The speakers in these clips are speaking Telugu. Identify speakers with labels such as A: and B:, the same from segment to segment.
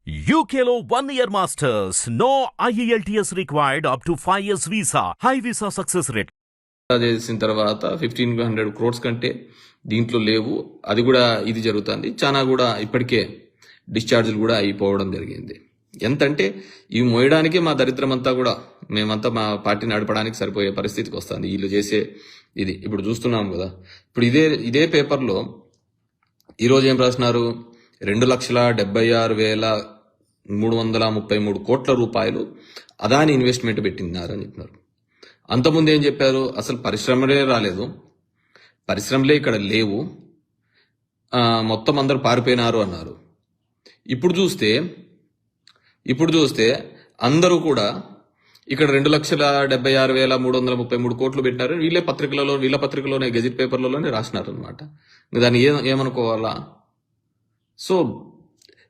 A: UKLO 1 year masters. No IELTS required up to 5 years visa. High visa success rate.
B: చేసిన తర్వాత 1500 crores కంటే దీంట్లో లేవు. అది కూడా ఇది జరుగుతుంది. చాలా కూడా ఇప్పటికే డిశ్చార్జ్లు కూడా అయిపోవడం జరిగింది. ఎంతంటే ఇవి మోయడానికే మా దరిద్రం అంతా కూడా మేమంతా మా పార్టీ నడపడానికి సరిపోయే పరిస్థితికి వస్తుంది వీళ్ళు చేసే ఇది. ఇప్పుడు చూస్తున్నాం కదా. ఇప్పుడు ఇదే పేపర్లో ఈరోజు ఏం రాసినారు, 2,76,333 కోట్ల రూపాయలు అదాని ఇన్వెస్ట్మెంట్ పెట్టినారని చెప్పినారు. అంతకుముందు ఏం చెప్పారు, అసలు పరిశ్రమలే రాలేదు, పరిశ్రమలే ఇక్కడ లేవు, మొత్తం అందరూ పారిపోయినారు అన్నారు. ఇప్పుడు చూస్తే అందరూ కూడా ఇక్కడ 2,76,333 కోట్లు పెట్టినారు. వీళ్ళ పత్రికలోనే గెజిట్ పేపర్లలోనే రాసినారు అనమాట. దాన్ని ఏమనుకోవాలా? సో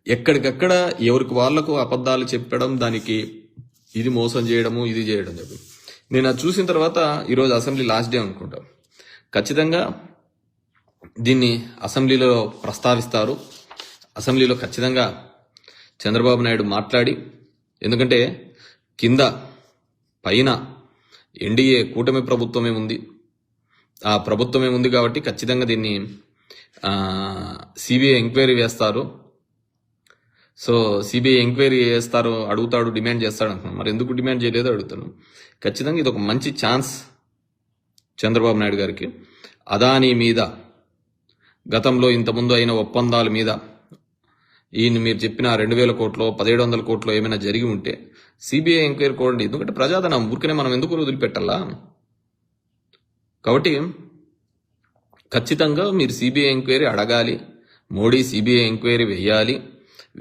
B: ఎక్కడికక్కడ ఎవరికి వాళ్లకు అబద్ధాలు చెప్పడం, దానికి ఇది మోసం చేయడము, ఇది చేయడం చెప్పి నేను అది చూసిన తర్వాత ఈరోజు అసెంబ్లీ లాస్ట్ డే అనుకుంటా, ఖచ్చితంగా దీన్ని అసెంబ్లీలో ప్రస్తావిస్తారు. అసెంబ్లీలో ఖచ్చితంగా చంద్రబాబు నాయుడు మాట్లాడి, ఎందుకంటే కింద పైన ఎన్డీఏ కూటమి ప్రభుత్వమే ఉంది, ఆ ప్రభుత్వమే ఉంది కాబట్టి ఖచ్చితంగా దీన్ని సిబిఐ ఎంక్వైరీ వేస్తారు. సో సిబిఐ ఎంక్వైరీ చేస్తారు, అడుగుతాడు, డిమాండ్ చేస్తాడు అంటున్నాను. మరి ఎందుకు డిమాండ్ చేయలేదో అడుగుతాను. ఖచ్చితంగా ఇది ఒక మంచి ఛాన్స్ చంద్రబాబు నాయుడు గారికి. అదానీ మీద గతంలో ఇంతకుముందు అయిన ఒప్పందాల మీద ఈయన మీరు చెప్పిన 2,000 కోట్లు 1,700 కోట్లు ఏమైనా జరిగి ఉంటే సిబిఐ ఎంక్వైరీ కోరండి. ఎందుకంటే ప్రజాధనం ఊరికనే మనం ఎందుకు వదిలిపెట్టాలా? కాబట్టి ఖచ్చితంగా మీరు సిబిఐ ఎంక్వైరీ అడగాలి, మోడీ సిబిఐ ఎంక్వైరీ వేయాలి,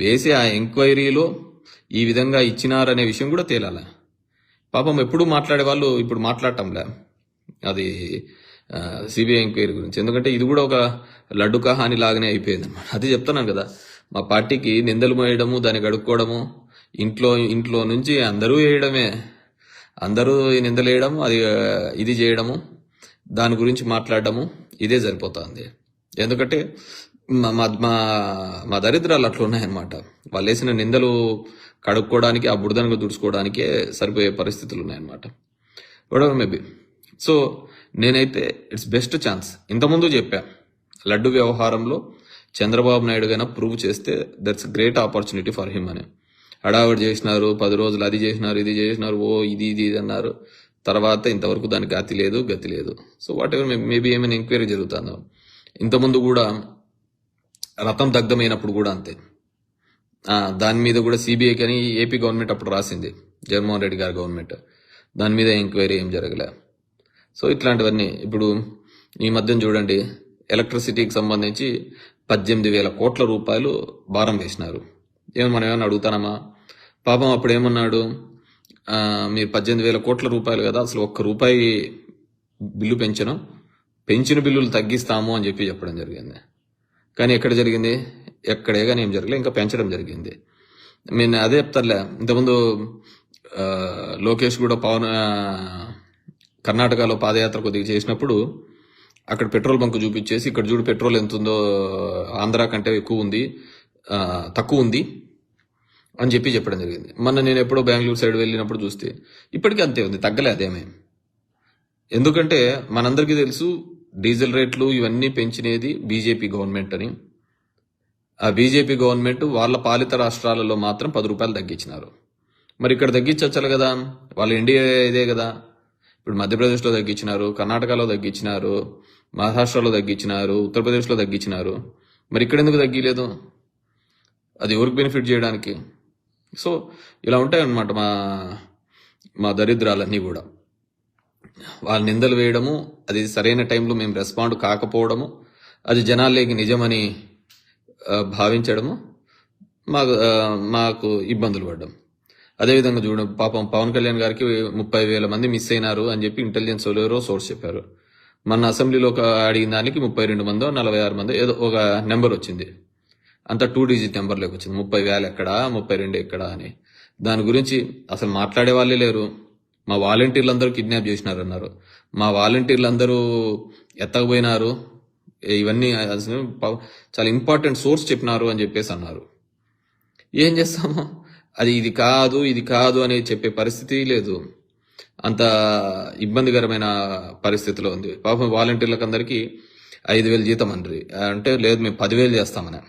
B: వేసి ఆ ఎంక్వైరీలో ఈ విధంగా ఇచ్చినారనే విషయం కూడా తేలాలి. పాపం ఎప్పుడు మాట్లాడే వాళ్ళు ఇప్పుడు మాట్లాడటంలే అది సిబిఐ ఎంక్వైరీ గురించి. ఎందుకంటే ఇది కూడా ఒక లడ్డు కహాని లాగానే అయిపోయింది అనమాట. అది చెప్తున్నాను కదా, మా పార్టీకి నిందలు మోయడము, దాన్ని గడుక్కోవడము, ఇంట్లో నుంచి అందరూ వేయడమే, అందరూ నిందలు వేయడం, అది ఇది చేయడము, దాని గురించి మాట్లాడడము, ఇదే సరిపోతుంది. ఎందుకంటే మా దరిద్రాలు అట్లా ఉన్నాయన్నమాట. వాళ్ళు వేసిన నిందలు కడుక్కోవడానికి, ఆ బురదనగా దుడుచుకోవడానికే సరిపోయే పరిస్థితులు ఉన్నాయన్నమాట. Whatever maybe. సో నేనైతే ఇట్స్ బెస్ట్ ఛాన్స్. ఇంతకుముందు చెప్పా, లడ్డు వ్యవహారంలో చంద్రబాబు నాయుడు గారు ప్రూవ్ చేస్తే that's great opportunity for him అని. హడావిడి చేసినారు, 10 రోజులు అది చేసినారు, ఇది చేసినారు, ఇది అన్నారు. తర్వాత ఇంతవరకు దానికి గతి లేదు. సో వాట్ ఎవర్ మేబీ ఏమైనా ఎంక్వైరీ జరుగుతుందో. ఇంతకుముందు కూడా రథం దగ్ధమైనప్పుడు కూడా అంతే, దాని మీద కూడా సిబిఐ కానీ ఏపీ గవర్నమెంట్ అప్పుడు రాసింది, జగన్మోహన్ రెడ్డి గారి గవర్నమెంట్, దాని మీద ఎంక్వైరీ ఏం జరగలే. సో ఇట్లాంటివన్నీ ఇప్పుడు ఈ మధ్యన చూడండి, ఎలక్ట్రిసిటీకి సంబంధించి 18,000 కోట్ల రూపాయలు భారం వేసినారు. మనం ఏమన్నా అడుగుతానమ్మా? పాపం అప్పుడు ఏమన్నాడు, మీరు 18,000 కోట్ల రూపాయలు కదా, అసలు ₹1 బిల్లు పెంచిన బిల్లులు తగ్గిస్తాము అని చెప్పడం జరిగింది. కానీ ఎక్కడ జరిగింది? ఎక్కడే కానీ ఏం జరగలే, ఇంకా పెంచడం జరిగింది. నేను అదే చెప్తారులే. ఇంతకుముందు లోకేష్ కూడా కర్ణాటకలో పాదయాత్ర కొద్దిగా చేసినప్పుడు అక్కడ పెట్రోల్ బంక్ చూపించేసి, ఇక్కడ చూడు పెట్రోల్ ఎంత ఉందో, ఆంధ్ర కంటే తక్కువ ఉంది అని చెప్పడం జరిగింది. మొన్న నేను ఎప్పుడో బెంగళూరు సైడ్ వెళ్ళినప్పుడు చూస్తే ఇప్పటికీ అంతే ఉంది, తగ్గలే అదేమే. ఎందుకంటే మనందరికీ తెలుసు డీజిల్ రేట్లు ఇవన్నీ పెంచినది బీజేపీ గవర్నమెంట్ అని. ఆ బీజేపీ గవర్నమెంట్ వాళ్ళ పాలిత రాష్ట్రాలలో మాత్రం ₹10 తగ్గించినారు. మరి ఇక్కడ తగ్గించచ్చాలి కదా, వాళ్ళ ఇండియా ఇదే కదా. ఇప్పుడు మధ్యప్రదేశ్లో తగ్గించినారు, కర్ణాటకలో తగ్గించినారు, మహారాష్ట్రలో తగ్గించినారు, ఉత్తరప్రదేశ్లో తగ్గించినారు. మరి ఇక్కడ ఎందుకు తగ్గిలేదు? అది ఎవరికి బెనిఫిట్ చేయడానికి? సో ఇలా ఉంటాయన్నమాట మా దరిద్రాలన్నీ కూడా. వాళ్ళ నిందలు వేయడము, అది సరైన టైంలో మేము రెస్పాండ్ కాకపోవడము, అది జనాల్లోకి నిజమని భావించడము, మాకు ఇబ్బందులు పడ్డం. అదేవిధంగా చూడండి, పాపం పవన్ కళ్యాణ్ గారికి 30,000 మంది మిస్ అయినారు అని చెప్పి ఇంటెలిజెన్స్ ఎవరో సోర్స్ చెప్పారు. మన అసెంబ్లీలో అడిగిన దానికి 32 మందో 46 మందో ఏదో ఒక నెంబర్ వచ్చింది. అంతా 2 డిజిట్ నెంబర్లోకి వచ్చింది. 30,000 ఎక్కడా, 32 ఎక్కడా అని. దాని గురించి అసలు మాట్లాడే వాళ్ళే లేరు. మా వాలంటీర్లందరూ కిడ్నాప్ చేసినారన్నారు, మా వాలంటీర్లందరూ ఎత్తకపోయినారు, ఇవన్నీ చాలా ఇంపార్టెంట్ సోర్స్ చెప్పినారు అని చెప్పేసి అన్నారు. ఏం చేస్తాము, అది ఇది కాదు అనేది చెప్పే పరిస్థితి లేదు. అంత ఇబ్బందికరమైన పరిస్థితిలో ఉంది. పాపం వాలంటీర్లకు అందరికీ 5,000 జీతం అండ్రి అంటే లేదు మేము 10,000 చేస్తామని.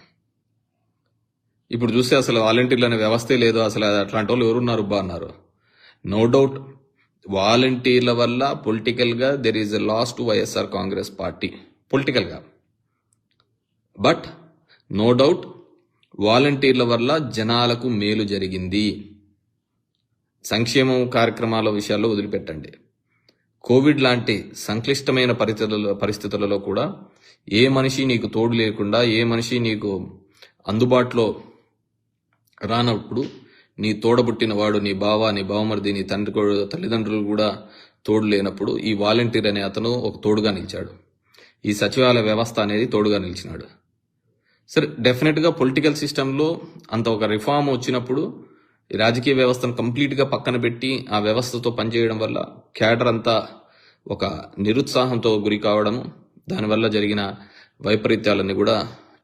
B: ఇప్పుడు చూస్తే అసలు వాలంటీర్లు అనే వ్యవస్థే లేదు, అసలు అట్లాంటి వాళ్ళు ఎవరున్నారు బా అన్నారు. నో డౌట్ వాలంటీర్ల వల్ల పొలిటికల్గా there is a loss to YSR Congress party పొలిటికల్గా. బట్ నో డౌట్ వాలంటీర్ల వల్ల జనాలకు మేలు జరిగింది. సంక్షేమం కార్యక్రమాల విషయాల్లో వదిలిపెట్టండి, కోవిడ్ లాంటి సంక్లిష్టమైన పరిస్థితులలో కూడా ఏ మనిషి నీకు తోడు లేకుండా, ఏ మనిషి నీకు అందుబాటులో రానప్పుడు నీ తోడబుట్టిన వాడు, నీ బావ, నీ బావమరిది, నీ తల్లిదండ్రులు కూడా తోడు లేనప్పుడు ఈ వాలంటీర్ అనే అతను ఒక తోడుగా నిలిచాడు. ఈ సచివాలయ వ్యవస్థ అనేది తోడుగా నిలిచినాడు. సరే, డెఫినెట్గా పొలిటికల్ సిస్టంలో అంత ఒక రిఫార్మ్ వచ్చినప్పుడు ఈ రాజకీయ వ్యవస్థను కంప్లీట్గా పక్కన పెట్టి ఆ వ్యవస్థతో పనిచేయడం వల్ల క్యాడర్ అంతా ఒక నిరుత్సాహంతో గురి కావడము, దానివల్ల జరిగిన వైపరీత్యాలన్నీ కూడా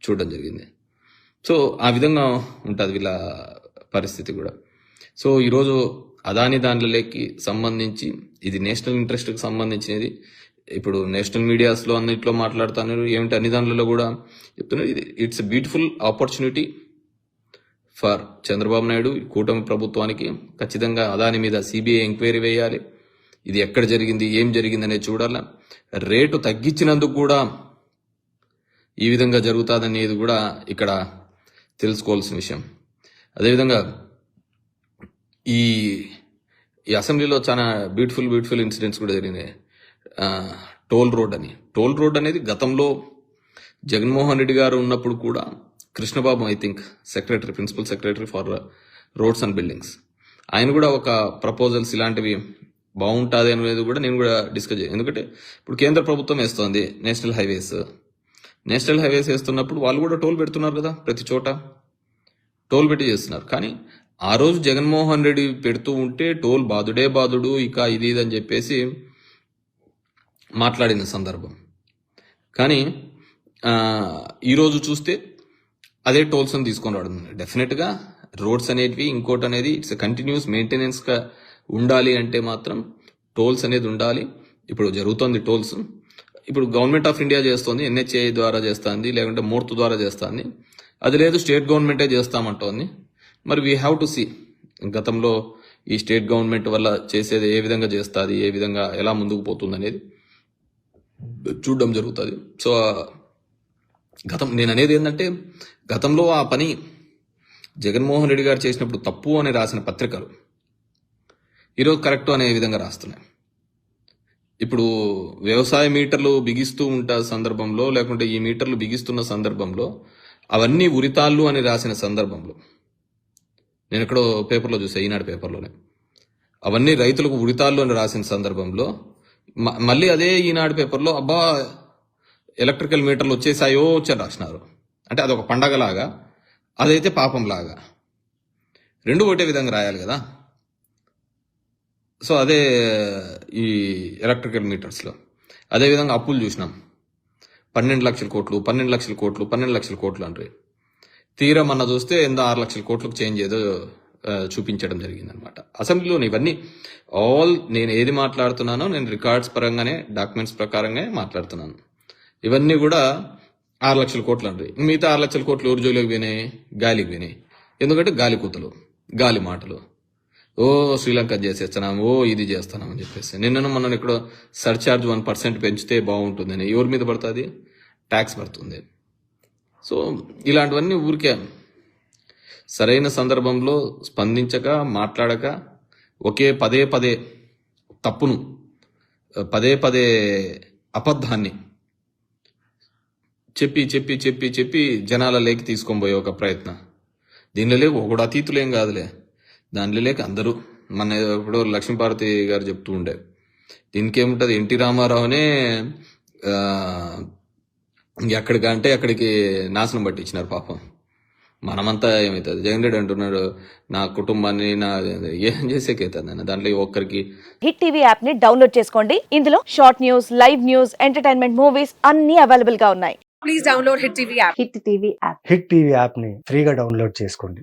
B: చూడడం జరిగింది. సో ఆ విధంగా ఉంటుంది వీళ్ళ పరిస్థితి కూడా. సో ఈరోజు అదాని దానిలోకి సంబంధించి ఇది నేషనల్ ఇంట్రెస్ట్కి సంబంధించినది. ఇప్పుడు నేషనల్ మీడియాస్లో అన్నింటిలో మాట్లాడుతున్నారు, ఏమిటి అన్ని దానిలో కూడా చెప్తున్నారు. It's a beautiful opportunity for Chandrababu Naidu, కూటమి ప్రభుత్వానికి. ఖచ్చితంగా అదాని మీద సిబిఐ ఎంక్వైరీ వేయాలి. ఇది ఎక్కడ జరిగింది, ఏం జరిగింది అనేది చూడాలి. రేటు తగ్గించినందుకు కూడా ఈ విధంగా జరుగుతుందనేది కూడా ఇక్కడ తెలుసుకోవాల్సిన విషయం. అదేవిధంగా ఈ అసెంబ్లీలో చాలా బ్యూటిఫుల్ ఇన్సిడెంట్స్ కూడా జరిగినాయి. టోల్ రోడ్ అనేది గతంలో జగన్మోహన్ రెడ్డి గారు ఉన్నప్పుడు కూడా Krishnababu, I think principal secretary for roads and buildings, ఆయన కూడా ఒక ప్రపోజల్స్ ఇలాంటివి బాగుంటుంది అనేది కూడా నేను కూడా డిస్కస్ చేయాలి. ఎందుకంటే ఇప్పుడు కేంద్ర ప్రభుత్వం వేస్తోంది నేషనల్ హైవేస్ వేస్తున్నప్పుడు వాళ్ళు కూడా టోల్ పెడుతున్నారు కదా, ప్రతి చోట టోల్ పెట్టి చేస్తున్నారు. కానీ ఆ రోజు జగన్మోహన్ రెడ్డి పెడుతూ ఉంటే టోల్ బాదుడు ఇక ఇది అని చెప్పేసి మాట్లాడిన సందర్భం. కానీ ఈరోజు చూస్తే అదే టోల్స్ అని తీసుకొని రావడం. డెఫినెట్గా రోడ్స్ అనేటివి ఇంకోటి అనేది ఇట్స్ కంటిన్యూస్ మెయింటెనెన్స్గా ఉండాలి అంటే మాత్రం టోల్స్ అనేది ఉండాలి. ఇప్పుడు జరుగుతోంది టోల్స్, ఇప్పుడు గవర్నమెంట్ ఆఫ్ ఇండియా చేస్తోంది, ఎన్హెచ్ఏ ద్వారా చేస్తుంది, లేకుంటే మూర్తు ద్వారా చేస్తుంది. అది లేదు స్టేట్ గవర్నమెంటే చేస్తామంటోంది. మరి వీ హ్యావ్ టు సీ గతంలో ఈ స్టేట్ గవర్నమెంట్ వల్ల చేసేది ఏ విధంగా చేస్తుంది, ఏ విధంగా ఎలా ముందుకు పోతుంది అనేది చూడడం జరుగుతుంది. సో నేను అనేది ఏంటంటే గతంలో ఆ పని జగన్మోహన్ రెడ్డి గారు చేసినప్పుడు తప్పు అని రాసిన పత్రికలు ఈరోజు కరెక్ట్ అనే విధంగా రాస్తున్నాయి. ఇప్పుడు వ్యవసాయ మీటర్లు బిగిస్తూ ఉంటా సందర్భంలో, లేకుంటే ఈ మీటర్లు బిగిస్తున్న సందర్భంలో అవన్నీ ఉరితాళ్ళు అని రాసిన సందర్భంలో, నేను ఎక్కడో పేపర్లో చూసా, ఈనాడు పేపర్లోనే, అవన్నీ రైతులకు ఉరితాళ్ళు అని రాసిన సందర్భంలో మళ్ళీ అదే ఈనాడు పేపర్లో అబ్బా ఎలక్ట్రికల్ మీటర్లు వచ్చేసాయో వచ్చని రాసినారు. అంటే అదొక పండగలాగా, అదైతే పాపంలాగా, రెండు ఒకటే విధంగా రాయాలి కదా. సో అదే ఈ ఎలక్ట్రికల్ మీటర్స్లో అదేవిధంగా అప్పులు చూసినాం, 12 లక్షల కోట్లు అంటే తీరా మొన్న చూస్తే ఎంతో 6 లక్షల కోట్లకు చేంజ్ ఏదో చూపించడం జరిగిందనమాట. అసెంబ్లీలోని ఇవన్నీ నేను ఏది మాట్లాడుతున్నానో నేను రికార్డ్స్ పరంగానే, డాక్యుమెంట్స్ ప్రకారంగా మాట్లాడుతున్నాను. ఇవన్నీ కూడా 6 లక్షల కోట్లు అంటే మిగతా 6 లక్షల కోట్లు ఎవరు జోలికి పోయినాయి, గాలికి పోయినాయి. ఎందుకంటే గాలి కూతలు, గాలి మాటలు, ఓ శ్రీలంక చేసేస్తున్నాము, ఓ ఇది చేస్తున్నాం అని చెప్పేసి. మనం ఇక్కడ సర్చార్జ్ 1% పెంచితే బాగుంటుందని ఎవరి మీద పడుతుంది, ట్యాక్స్ పడుతుంది. సో ఇలాంటివన్నీ ఊరికే సరైన సందర్భంలో స్పందించక, మాట్లాడక, పదే తప్పును, పదే అబద్ధాన్ని చెప్పి జనాల లేకి తీసుకొని పోయే ఒక ప్రయత్నం. దీనిలో లేక ఒకడు అతీతులేం కాదులే, దానిలో లేక అందరూ. మన ఇప్పుడు లక్ష్మీపార్వతి గారు చెప్తూ ఉండే, దీనికి ఏముంటుంది, ఎన్టీ రామారావునే ఎక్కడికంటే అక్కడికి నాశనం పట్టించినారు పాపం. మనమంతా ఏమవుతుంది, జగన్ రెడ్డి అంటున్నాడు నా కుటుంబాన్ని ఏం చేసేకైతుంది దాంట్లో ఒక్కరికి.
C: హిట్ టీవీ యాప్ ని డౌన్లోడ్ చేసుకోండి. ఇందులో short news, live news, entertainment movies అన్ని అవైలబుల్ గా ఉన్నాయి. Please download hit TV app.
D: Hit TV app ని ఫ్రీగా డౌన్లోడ్ చేసుకోండి.